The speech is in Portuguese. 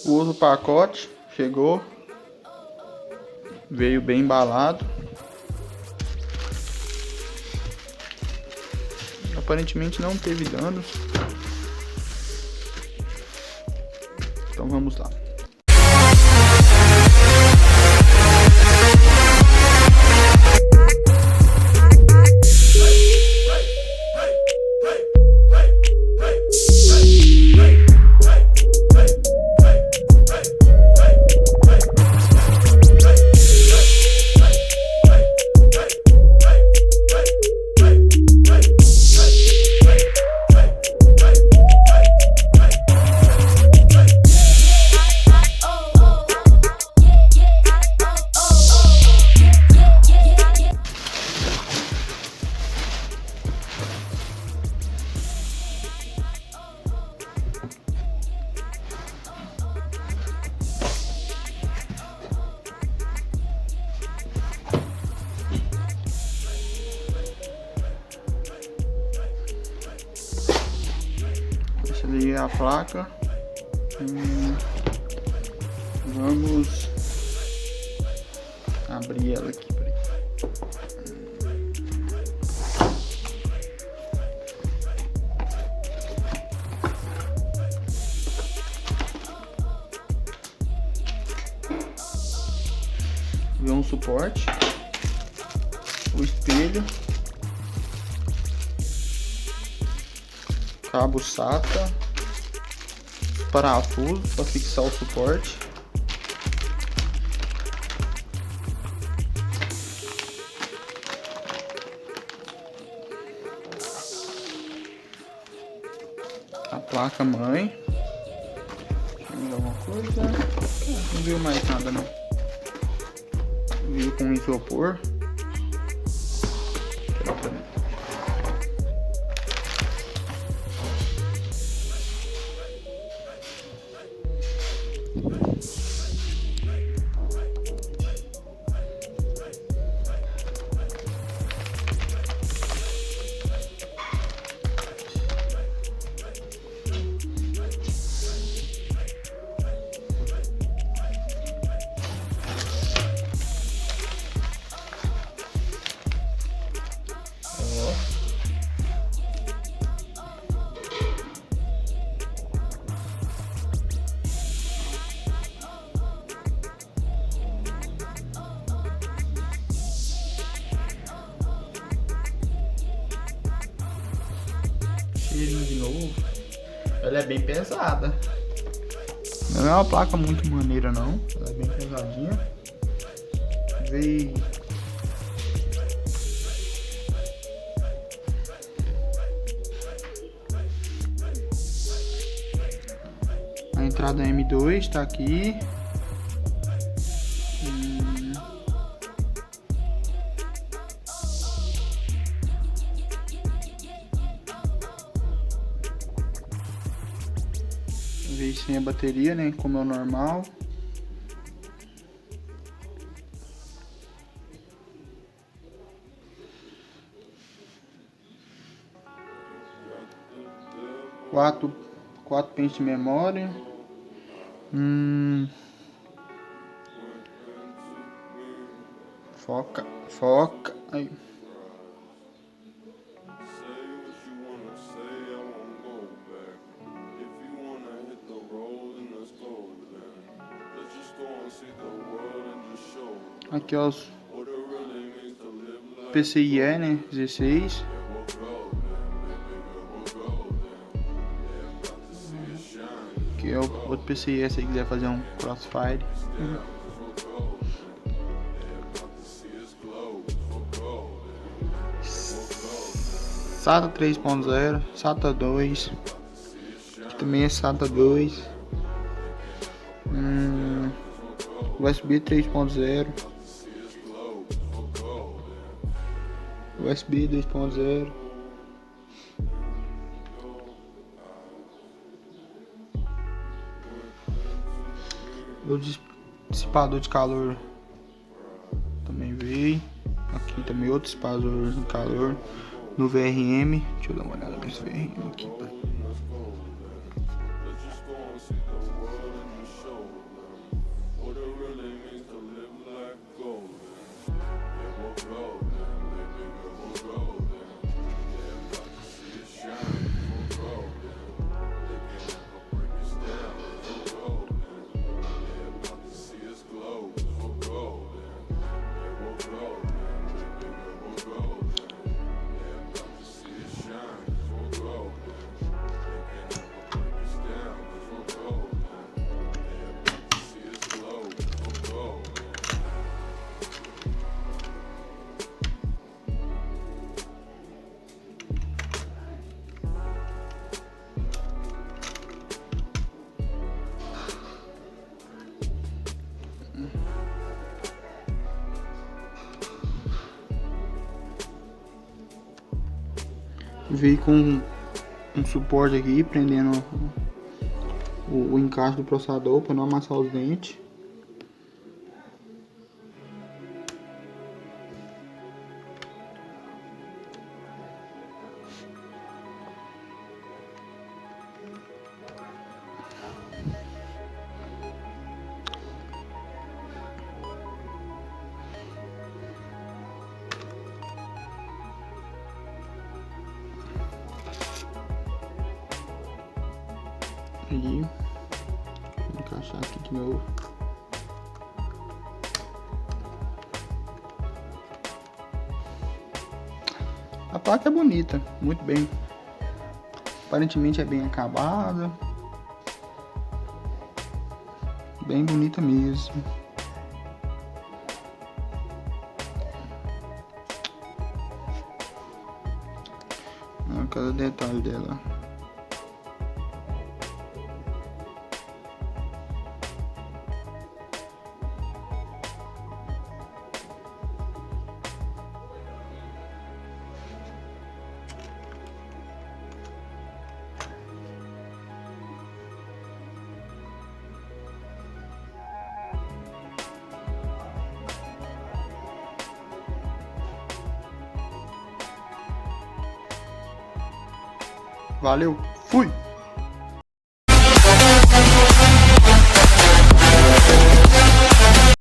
O outro pacote chegou, veio bem embalado. Aparentemente não teve danos. Então vamos lá. Essa daí é a placa. Vamos abrir ela aqui. Vem um suporte, o espelho, cabo SATA, parafuso para fixar o suporte, a placa mãe. Deixa eu ver alguma coisa. Não viu mais nada não. Veio com isopor. De novo, ela é bem pesada. Não é uma placa muito maneira não, ela é bem pesadinha. Veio a entrada M2 tá aqui. Veio sem a bateria, né? Como é o normal. Quatro pentes de memória. Foca. Aí. Aqui ó, os PCIe, né, 16. Aqui é o outro PCIe se quiser fazer um crossfire. SATA 3.0, SATA 2. Aqui também é SATA 2. USB 3.0. USB 2.0. O dissipador de calor também veio. Aqui também outro dissipador de calor. no VRM. Deixa eu dar uma olhada nesse VRM aqui. Veio com um suporte aqui, prendendo o encaixe do processador para não amassar os dentes. Vou encaixar aqui de novo. A placa é bonita, muito bem. Aparentemente é bem acabada. Bem bonita mesmo. Olha cada detalhe dela. Valeu, fui!